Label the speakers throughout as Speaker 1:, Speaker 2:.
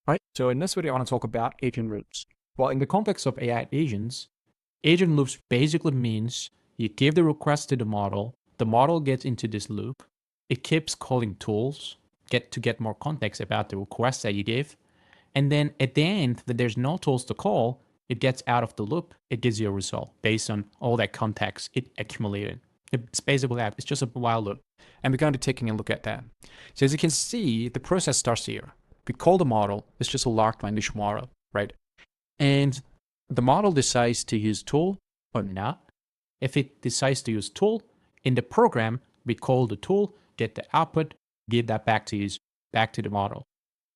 Speaker 1: Right, so in this video, I want to talk about agent loops. Well, in the context of AI agents, agent loops basically means you give the request to the model gets into this loop, it keeps calling tools, get more context about the request that you give, and then at the end, that there's no tools to call, it gets out of the loop, it gives you a result based on all that context it accumulated. It's basically that, it's just a while loop. And we're going to be taking a look at that. So as you can see, the process starts here. We call the model, it's just a large language model, right? And the model decides to use tool or not. If it decides to use tool, in the program, we call the tool, get the output, give that back to the model,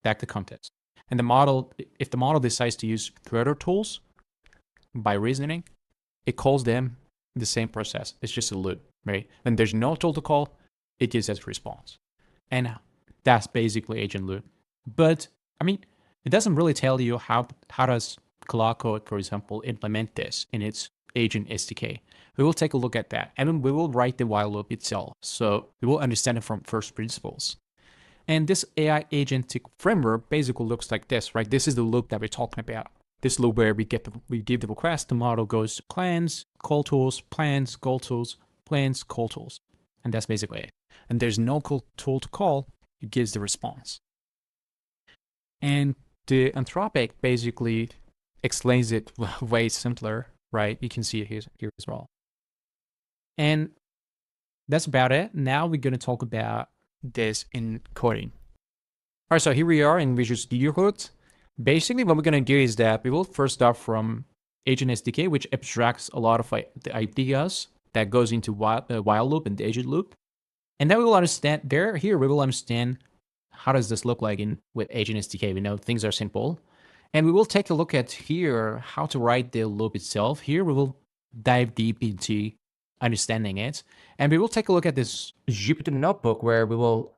Speaker 1: back to context. And the model, if the model decides to use further tools by reasoning, it calls them the same process. It's just a loop, right? When there's no tool to call, it gives as a response. And that's basically agent loop. But I mean, it doesn't really tell you how does Claude Code, for example, implement this in its agent SDK. We will take a look at that, and we will write the while loop itself, so we will understand it from first principles. And this AI agentic framework basically looks like this, right? This is the loop that we're talking about. This loop where we give the request, the model goes to plans, call tools, plans, call tools, plans, call tools, and that's basically it. And there's no tool to call; it gives the response. And the Anthropic basically explains it way simpler, right? You can see it here as well. And that's about it. Now we're going to talk about this in coding. All right, so here we are in Visual Studio Code. Basically, what we're going to do is that we will first start from Agent SDK, which abstracts a lot of the ideas that goes into while loop and the agent loop. And then we will understand, here we will understand how does this look like with Agent SDK. We know things are simple. And we will take a look at here how to write the loop itself. Here we will dive deep into understanding it. And we will take a look at this Jupyter notebook where we will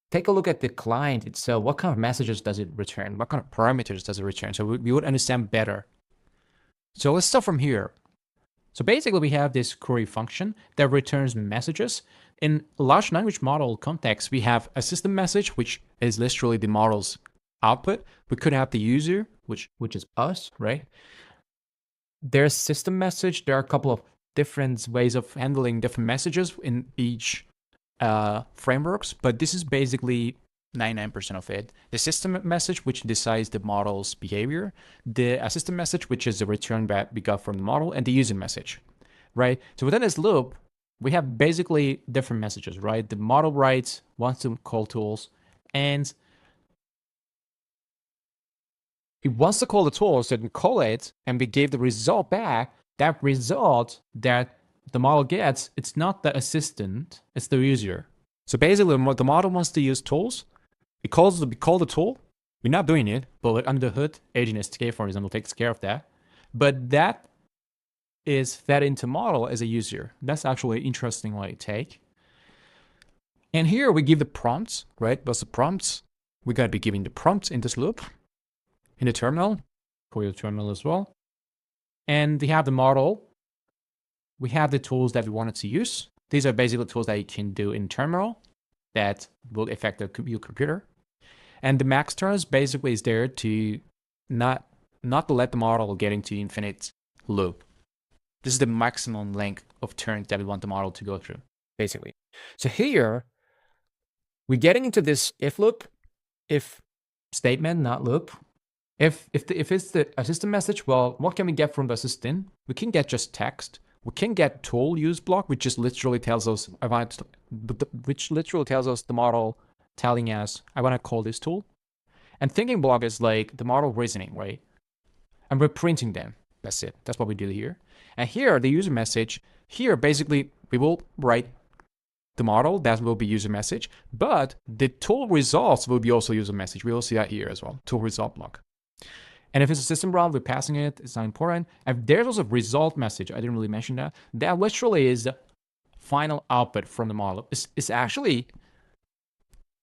Speaker 1: take a look at the client itself. What kind of messages does it return? What kind of parameters does it return? So we would understand better. So let's start from here. So basically we have this query function that returns messages. In large language model context, we have a system message, which is literally the model's output. We could have the user, which is us, right? There's system message. There are a couple of different ways of handling different messages in each frameworks, but this is basically 99% of it. The system message, which decides the model's behavior, the system message, which is the return that we got from the model, and the user message, right? So within this loop, we have basically different messages, right? The model writes, wants to call tools, and it wants to call the tools, so we call it, and we give the result back. That result that the model gets, it's not the assistant, it's the user. So basically, the model wants to use tools. We call the tool. We're not doing it, but under the hood, Agent SDK, for example, takes care of that. But that is fed into model as a user. That's actually an interesting way to take. And here we give the prompts, right? What's the prompts? We're going to be giving the prompts in this loop, in the terminal, for your terminal as well. And we have the model. We have the tools that we wanted to use. These are basically tools that you can do in terminal that will affect your computer. And the max turns basically is there to not to let the model get into infinite loop. This is the maximum length of turns that we want the model to go through, basically. So here, we're getting into this if loop, if statement, not loop. If it's the assistant message, well, what can we get from the assistant? We can get just text. We can get tool use block, which just literally tells us the model telling us I want to call this tool. And thinking block is like the model reasoning, right? And we're printing them. That's it. That's what we do here. And here, the user message. Here, basically, we will write the model. That will be user message. But the tool results will be also user message. We will see that here as well. Tool result block. And if it's a system route, we're passing it. It's not important. And there's also a result message. I didn't really mention that. That literally is the final output from the model. It's actually,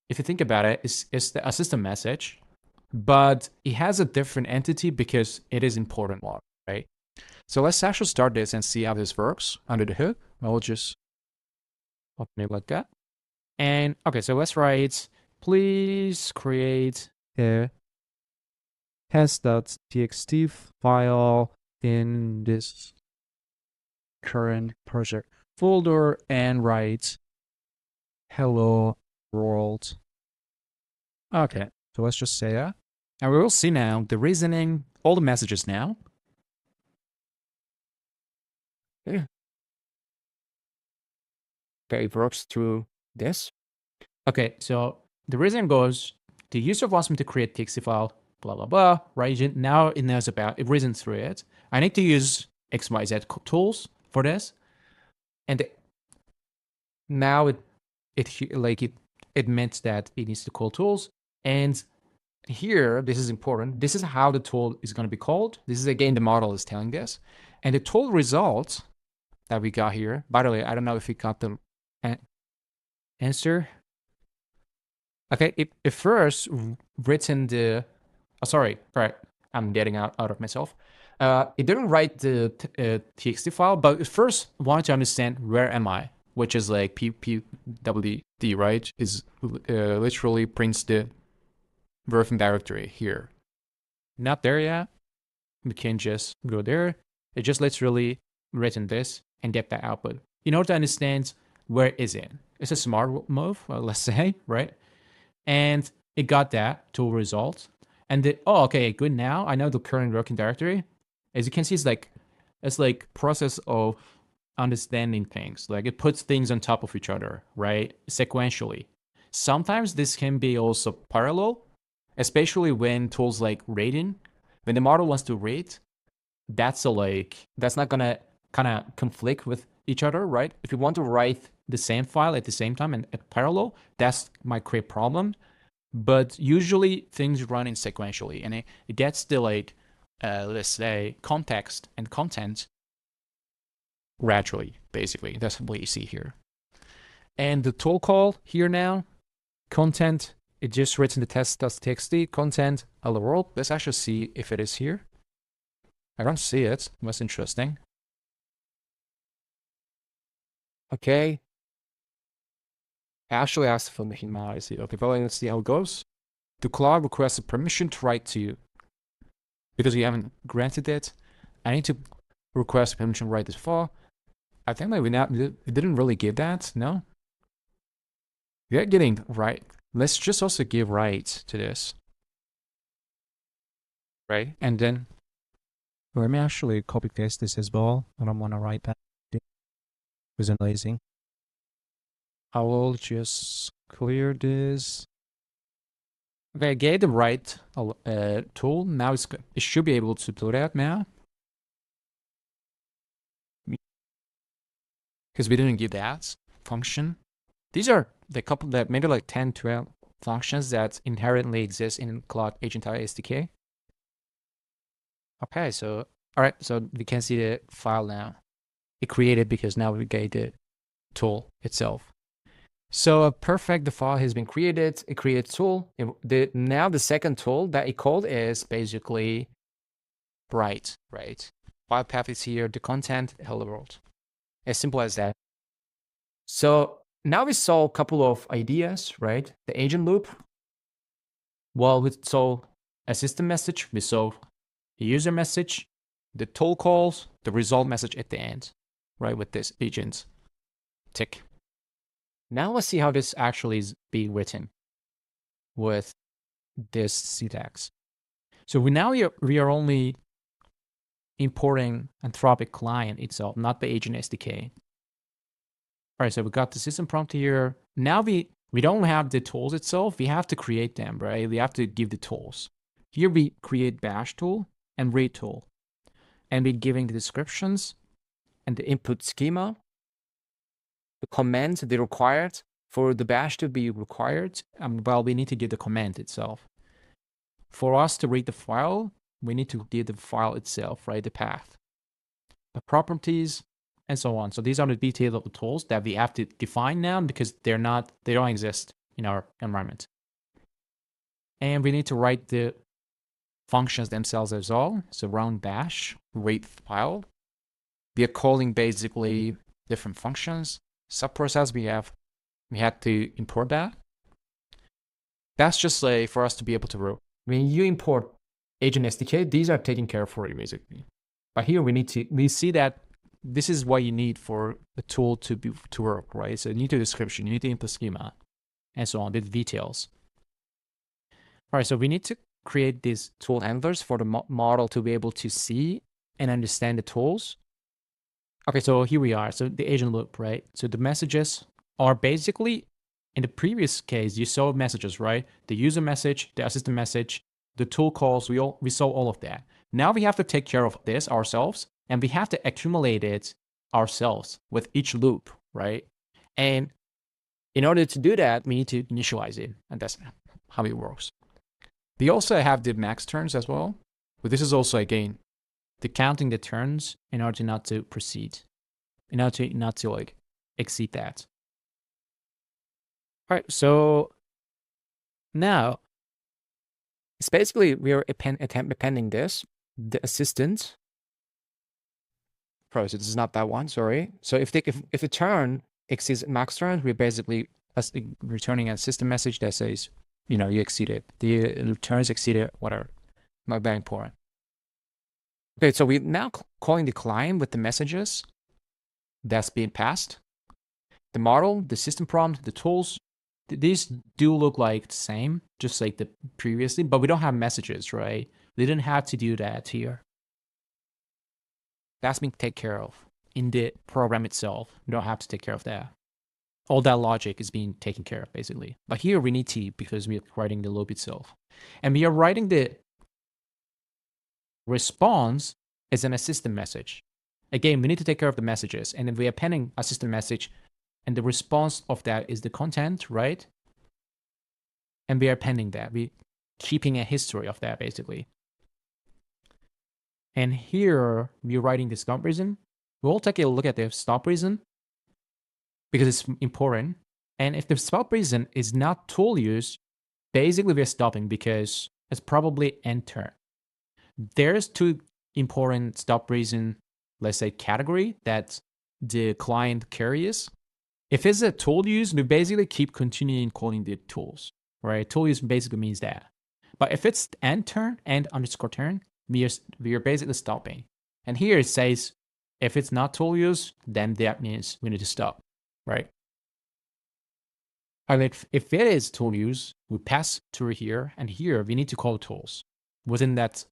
Speaker 1: if you think about it, it's a system message, but it has a different entity because it is important one, right? So let's actually start this and see how this works under the hood. I'll just open it like that. And okay, so let's write, please create a test.txt file in this current project folder and write hello world. Okay, so let's just say that. And we will see now the reasoning, all the messages now.
Speaker 2: Yeah. Okay, it works through this.
Speaker 1: Okay, so the reason goes, the user wants me to create TXT file, blah, blah, blah, right? Now it knows about, it reasons through it. I need to use XYZ tools for this. And now it meant that it needs to call tools. And here, this is important. This is how the tool is going to be called. This is again, the model is telling this. And the tool result that we got here, by the way, I don't know if we got the answer. Okay, it first written the, oh, sorry, right, I'm getting out of myself. It didn't write the txt file, but it first wanted to understand where am I, which is like ppwd, right? Is literally prints the working directory here. Not there yet. We can just go there. It just literally written this and get that output. In order to understand where is it, it's a smart move, let's say, right? And it got that tool result. And oh, okay, good. Now I know the current working directory. As you can see, it's like process of understanding things. Like it puts things on top of each other, right? Sequentially. Sometimes this can be also parallel, especially when tools like rating, when the model wants to rate, that's not gonna kind of conflict with each other, right? If you want to write the same file at the same time and at parallel, that might create problem. But usually things run in sequentially, and it gets the let's say context and content gradually. Basically, that's what you see here. And the tool call here now, content. It just written the test.txt content hello world. Let's actually see if it is here. I don't see it. That's interesting.
Speaker 2: Okay. I actually asked for the hint.
Speaker 1: I see. Okay, but let's see how it goes. The Claude requests a permission to write to you. Because you haven't granted it, I need to request permission to write this file. I think like it didn't really give that, no? We're getting right. Let's just also give right to this. Right? And then let me actually copy paste this as well. I don't want to write that. Wasn't lazy. I will just clear this. Okay, I gave the right tool. Now it should be able to do that now. Because we didn't give that function. These are the couple that maybe like 10, 12 functions that inherently exist in Claude Agent SDK. Okay, so, all right, so we can see the file now. It created because now we get the tool itself. So perfect, the file has been created. It created tool. Now the second tool that it called is basically write, right? File path is here, the content, hello world. As simple as that. So now we saw a couple of ideas, right? The agent loop. Well, we saw a system message, we saw a user message, the tool calls, the result message at the end, right? With this agent tick. Now let's see how this actually is being written with this syntax. So we are only importing Anthropic client itself, not the agent SDK. All right, so we got the system prompt here. Now we don't have the tools itself. We have to create them, right? We have to give the tools. Here we create bash tool and read tool. And we're giving the descriptions and the input schema, the commands that they required for the bash to be required. Well, we need to give the command itself. For us to read the file, we need to give the file itself, right? The path, the properties, and so on. So these are the details of the tools that we have to define now because they don't exist in our environment. And we need to write the functions themselves as well. So run bash, read file. We are calling basically different functions. Subprocess we had to import that. That's just like for us to be able to when you import agent SDK, these are taken care of for you basically. But here we see that this is what you need for a tool to work, right? So you need the description, you need the input schema, and so on, the details. All right, so we need to create these tool handlers for the model to be able to see and understand the tools. Okay, so here we are. So the agent loop, right? So the messages are basically, in the previous case, you saw messages, right? The user message, the assistant message, the tool calls, we saw all of that. Now we have to take care of this ourselves, and we have to accumulate it ourselves with each loop, right? And in order to do that, we need to initialize it, and that's how it works. We also have the max turns as well, but this is also, again, the counting the turns in order not to proceed, in order not to like exceed that. All right, so now
Speaker 2: it's basically we are appending this, the assistant.
Speaker 1: So this is not that one, sorry. So if the turn exceeds max turns, we're basically returning a system message that says, you know, you exceeded, the turns exceeded, whatever. Not very important. Okay, so we're now calling the client with the messages that's being passed. The model, the system prompt, the tools, these do look like the same, just like the previously, but we don't have messages, right? We didn't have to do that here. That's being taken care of in the program itself. We don't have to take care of that. All that logic is being taken care of, basically. But here we need to, because we are writing the loop itself. And we are writing the response as an assistant message. Again, we need to take care of the messages, and then we are appending a system message, and the response of that is the content, right? And we are appending that. We keeping a history of that, basically. And here we're writing the stop reason. We'll take a look at the stop reason because it's important. And if the stop reason is not tool use, basically we're stopping because it's probably enter. There's two important stop reason, let's say, category that the client carries. If it's a tool use, we basically keep continuing calling the tools, right? Tool use basically means that. But if it's end turn, end underscore turn, we are basically stopping. And here it says, if it's not tool use, then that means we need to stop, right? And if it is tool use, we pass through here, and here we need to call tools within that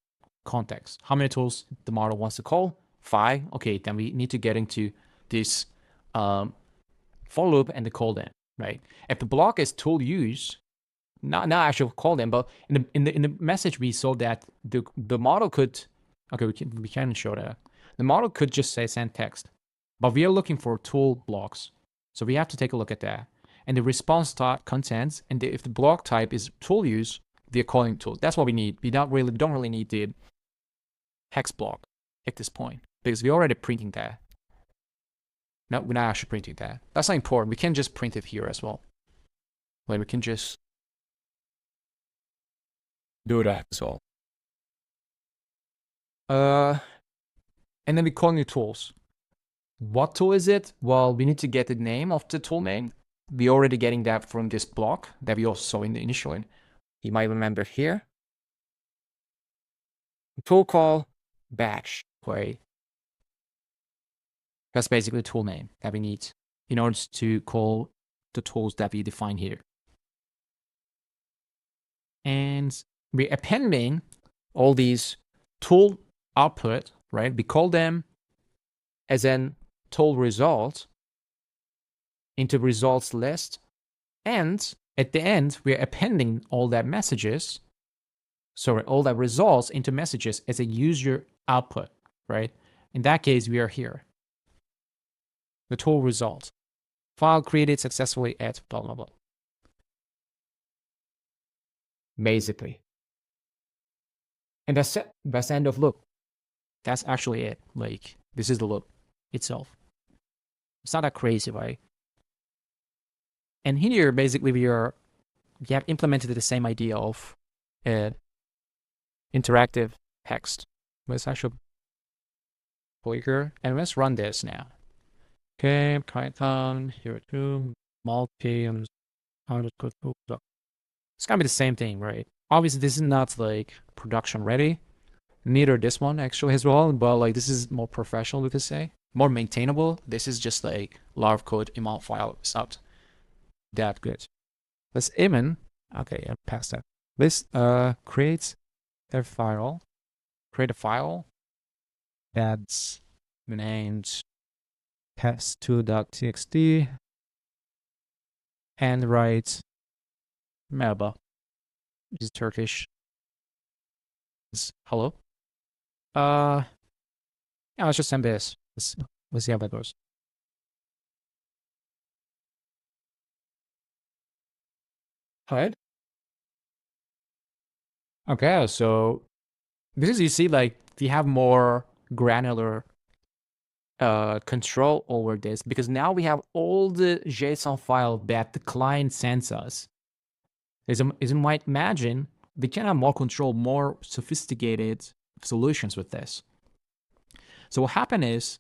Speaker 1: context. How many tools the model wants to call? 5. Okay, then we need to get into this for loop and the call them, right? If the block is tool use, not actually call them, but in the message we saw that the model could, okay, we can show that. The model could just say send text, but we are looking for tool blocks, so we have to take a look at that. And the response type contents, and if the block type is tool use, we are calling tools. That's what we need. We don't really need the hex block at this point because we're already printing that. No, we're not actually printing that. That's not important. We can just print it here as well. Like we can just do that as well. And then we're calling the tools. What tool is it? Well, we need to get the name of the tool name. We're already getting that from this block that we also saw in the initial one.
Speaker 2: You might remember here. Tool call batch.
Speaker 1: Right. That's basically the tool name that we need in order to call the tools that we define here. And we're appending all these tool output, right? We call them as an tool result into results list. And at the end, we're appending all that messages, sorry, all that results into messages as a user output, right? In that case, we are here. The tool result. File created successfully at blah, blah, blah. Basically. And that's it. That's the end of loop. That's actually it. Like, this is the loop itself. It's not that crazy, right? And here, basically, we have implemented the same idea of interactive text. Let's actually clicker, and let's run this now. Okay, Python, here too, multi, it's gonna be the same thing, right? Obviously, this is not like production ready. Neither this one actually as well, but like this is more professional, we could say, more maintainable. This is just like a lot of code in one file. It's not that good. Let's even, okay, I passed that. Let's create a file that's named test2.txt and write merhaba, which is Turkish. It's hello. Yeah, let's just send this. Let's see how that goes.
Speaker 2: Alright.
Speaker 1: Okay, so this is, you see, like we have more granular control over this, because now we have all the JSON file that the client sends us. As you might imagine, we can have more control, more sophisticated solutions with this. So what happened is,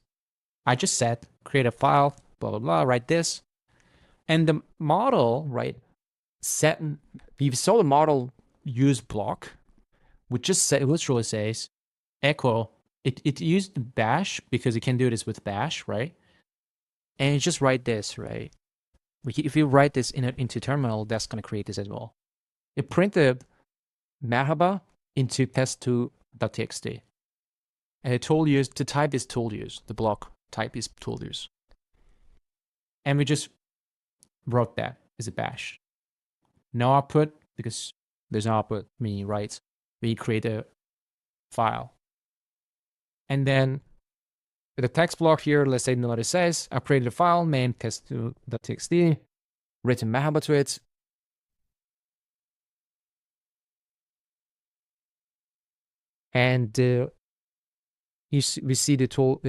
Speaker 1: I just said, create a file, blah, blah, blah, write this. And the model, right, we saw the model use block, which just literally says, echo, it used bash because you can do this with bash, right? And you just write this, right? If you write this into terminal, that's going to create this as well. It printed merhaba into test2.txt. And it tool use, the type is tool use, the block type is tool use. And we just wrote that as a bash. No output, because there's no output, meaning write. We create a file. And then the text block here, let's say what it says, I created a file, main test2.txt, written merhaba to it. And we see the tool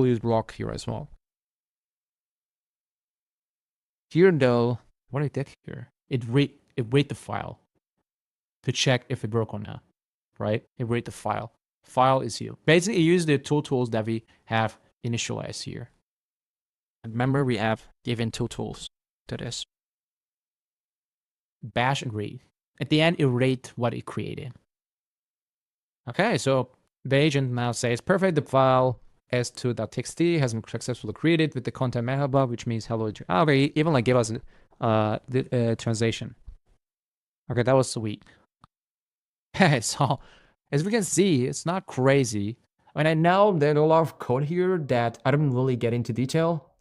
Speaker 1: use block here as well. Here though, what I did here, it read the file to check if it broke or not, right? It read the file. File is here. Basically, use the tools that we have initialized here. And remember, we have given two tools to this. Bash and read. At the end, it read what it created. Okay, so the agent now says, perfect, the file s2.txt has been successfully created with the content merhaba, which means hello. Okay, even like give us the translation. Okay, that was sweet. So as we can see, it's not crazy. And I know there's a lot of code here that I don't really get into detail,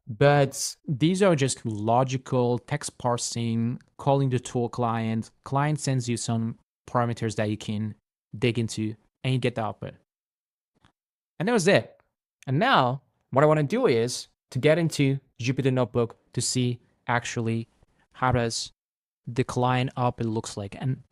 Speaker 1: but these are just logical text parsing, calling the tool client. Client sends you some parameters that you can dig into, and you get the output. And that was it. And now what I want to do is to get into Jupyter Notebook to see actually how does the client output looks like. And